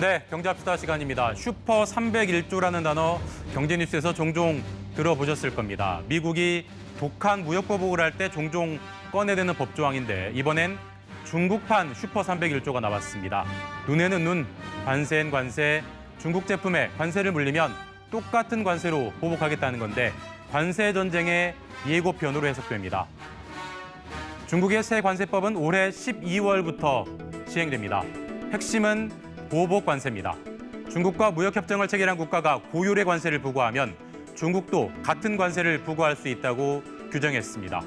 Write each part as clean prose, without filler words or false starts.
네, 경제합시다 시간입니다. 슈퍼 301조라는 단어 경제뉴스에서 종종 들어보셨을 겁니다. 미국이 독한 무역 보복을 할 때 종종 꺼내드는 법조항인데 이번엔 중국판 슈퍼 301조가 나왔습니다. 눈에는 눈, 관세엔 관세, 중국 제품에 관세를 물리면 똑같은 관세로 보복하겠다는 건데 관세 전쟁의 예고편으로 해석됩니다. 중국의 새 관세법은 올해 12월부터 시행됩니다. 핵심은 보복 관세입니다. 중국과 무역협정을 체결한 국가가 고율의 관세를 부과하면 중국도 같은 관세를 부과할 수 있다고 규정했습니다.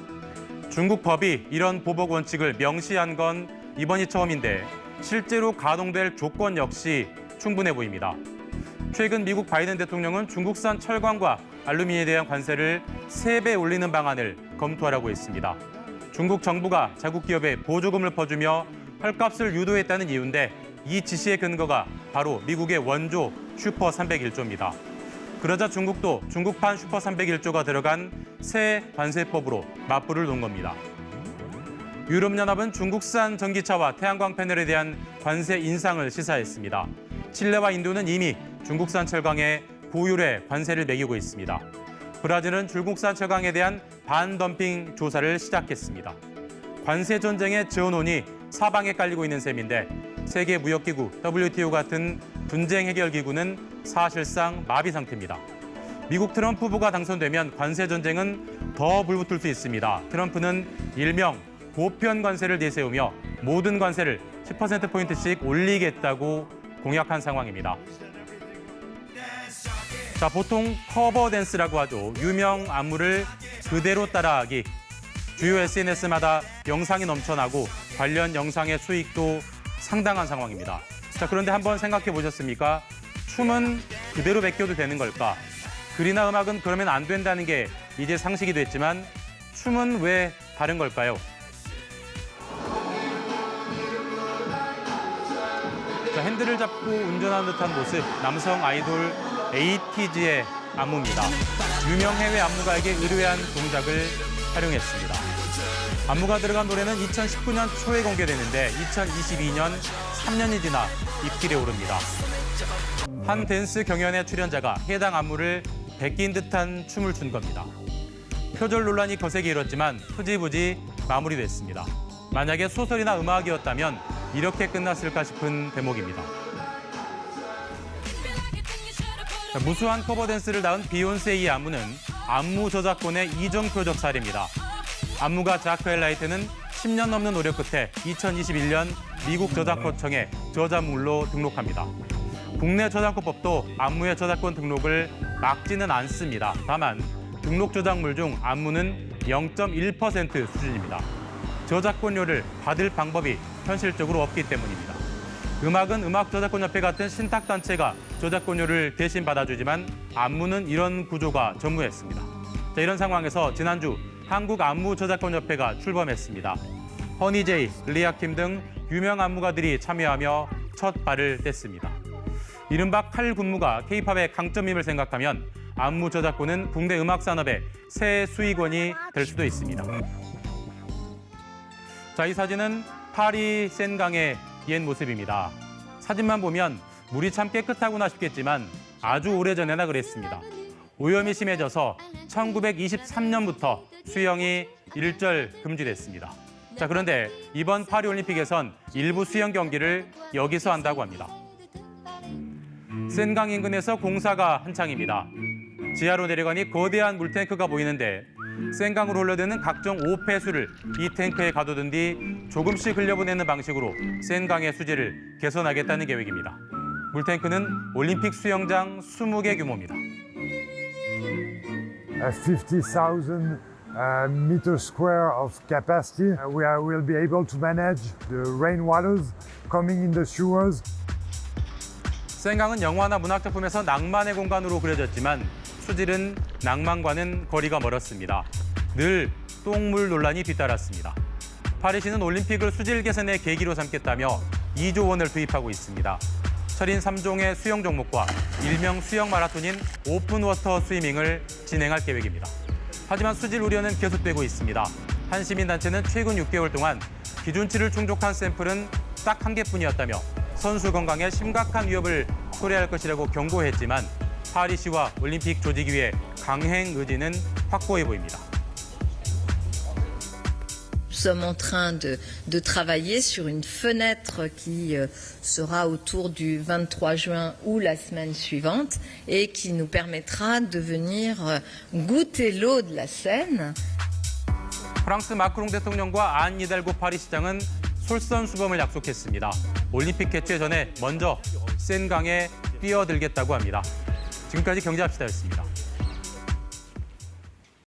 중국 법이 이런 보복 원칙을 명시한 건 이번이 처음인데 실제로 가동될 조건 역시 충분해 보입니다. 최근 미국 바이든 대통령은 중국산 철광과 알루미늄에 대한 관세를 3배 올리는 방안을 검토하라고 했습니다. 중국 정부가 자국 기업에 보조금을 퍼주며 헐값을 유도했다는 이유인데 이 지시의 근거가 바로 미국의 원조 슈퍼 301조입니다. 그러자 중국도 중국판 슈퍼 301조가 들어간 새 관세법으로 맞불을 놓은 겁니다. 유럽연합은 중국산 전기차와 태양광 패널에 대한 관세 인상을 시사했습니다. 칠레와 인도는 이미 중국산 철강에 고율의 관세를 매기고 있습니다. 브라질은 중국산 철강에 대한 반덤핑 조사를 시작했습니다. 관세 전쟁의 전원이 사방에 깔리고 있는 셈인데 세계무역기구 WTO 같은 분쟁 해결 기구는 사실상 마비 상태입니다. 미국 트럼프 후보가 당선되면 관세 전쟁은 더 불붙을 수 있습니다. 트럼프는 일명 보편 관세를 내세우며 모든 관세를 10%포인트씩 올리겠다고 공약한 상황입니다. 자, 보통 커버 댄스라고 하죠. 유명 안무를 그대로 따라하기. 주요 SNS마다 영상이 넘쳐나고 관련 영상의 수익도 상당한 상황입니다. 자, 그런데 한번 생각해 보셨습니까? 춤은 그대로 베껴도 되는 걸까? 글이나 음악은 그러면 안 된다는 게 이제 상식이 됐지만 춤은 왜 다른 걸까요? 자, 핸들을 잡고 운전하는 듯한 모습, 남성 아이돌 에이티즈의 안무입니다. 유명 해외 안무가에게 의뢰한 동작을 활용했습니다. 안무가 들어간 노래는 2019년 초에 공개되는데 2022년 3년이 지나 입길에 오릅니다. 한 댄스 경연의 출연자가 해당 안무를 베낀 듯한 춤을 춘 겁니다. 표절 논란이 거세게 일었지만 흐지부지 마무리됐습니다. 만약에 소설이나 음악이었다면 이렇게 끝났을까 싶은 대목입니다. 자, 무수한 커버 댄스를 낳은 비욘세의 안무는 안무 저작권의 이정표적 사례입니다. 안무가 자크엘라이트는 10년 넘는 노력 끝에 2021년 미국 저작권청에 저작물로 등록합니다. 국내 저작권법도 안무의 저작권 등록을 막지는 않습니다. 다만 등록 저작물 중 안무는 0.1% 수준입니다. 저작권료를 받을 방법이 현실적으로 없기 때문입니다. 음악은 음악저작권협회 같은 신탁단체가 저작권료를 대신 받아주지만 안무는 이런 구조가 전무했습니다. 자, 이런 상황에서 지난주 한국안무저작권협회가 출범했습니다. 허니제이, 리아킴 등 유명 안무가들이 참여하며 첫 발을 뗐습니다. 이른바 칼군무가 K-팝의 강점임을 생각하면 안무 저작권은 국내 음악 산업의 새 수익원이 될 수도 있습니다. 자, 이 사진은 파리 센강의 옛 모습입니다. 사진만 보면 물이 참 깨끗하구나 싶겠지만 아주 오래전에나 그랬습니다. 오염이 심해져서 1923년부터 수영이 일절 금지됐습니다. 자, 그런데 이번 파리올림픽에선 일부 수영 경기를 여기서 한다고 합니다. 센강 인근에서 공사가 한창입니다. 지하로 내려가니 거대한 물탱크가 보이는데 센강으로 흘러드는 각종 오폐수를 이 탱크에 가둬둔 뒤 조금씩 흘려보내는 방식으로 센강의 수질을 개선하겠다는 계획입니다. 물탱크는 올림픽 수영장 20개 규모입니다. 50,000 meter square of capacity. We'll be able to manage the rainwaters coming in the sewers. 센강은 영화나 문학 작품에서 낭만의 공간으로 그려졌지만 수질은 낭만과는 거리가 멀었습니다. 늘 똥물 논란이 뒤따랐습니다. 파리시는 올림픽을 수질 개선의 계기로 삼겠다며 2조 원을 투입하고 있습니다. 철인 3종의 수영 종목과 일명 수영 마라톤인 오픈워터 스위밍을 진행할 계획입니다. 하지만 수질 우려는 계속되고 있습니다. 한 시민단체는 최근 6개월 동안 기준치를 충족한 샘플은 딱 1개뿐이었다며 선수 건강에 심각한 위협을 초래할 것이라고 경고했지만 파리시와 올림픽 조직위의 강행 의지는 확고해 보입니다. Nous sommes en train de travailler sur une fenêtre qui sera autour du 23 juin ou la semaine suivante et qui nous permettra de venir goûter l'eau de la Seine. 프랑스 마크롱 대통령과 안 이달고 파리시장은 솔선수범을 약속했습니다. 올림픽 개최 전에 먼저 센강에 뛰어들겠다고 합니다. 지금까지 경제합시다였습니다.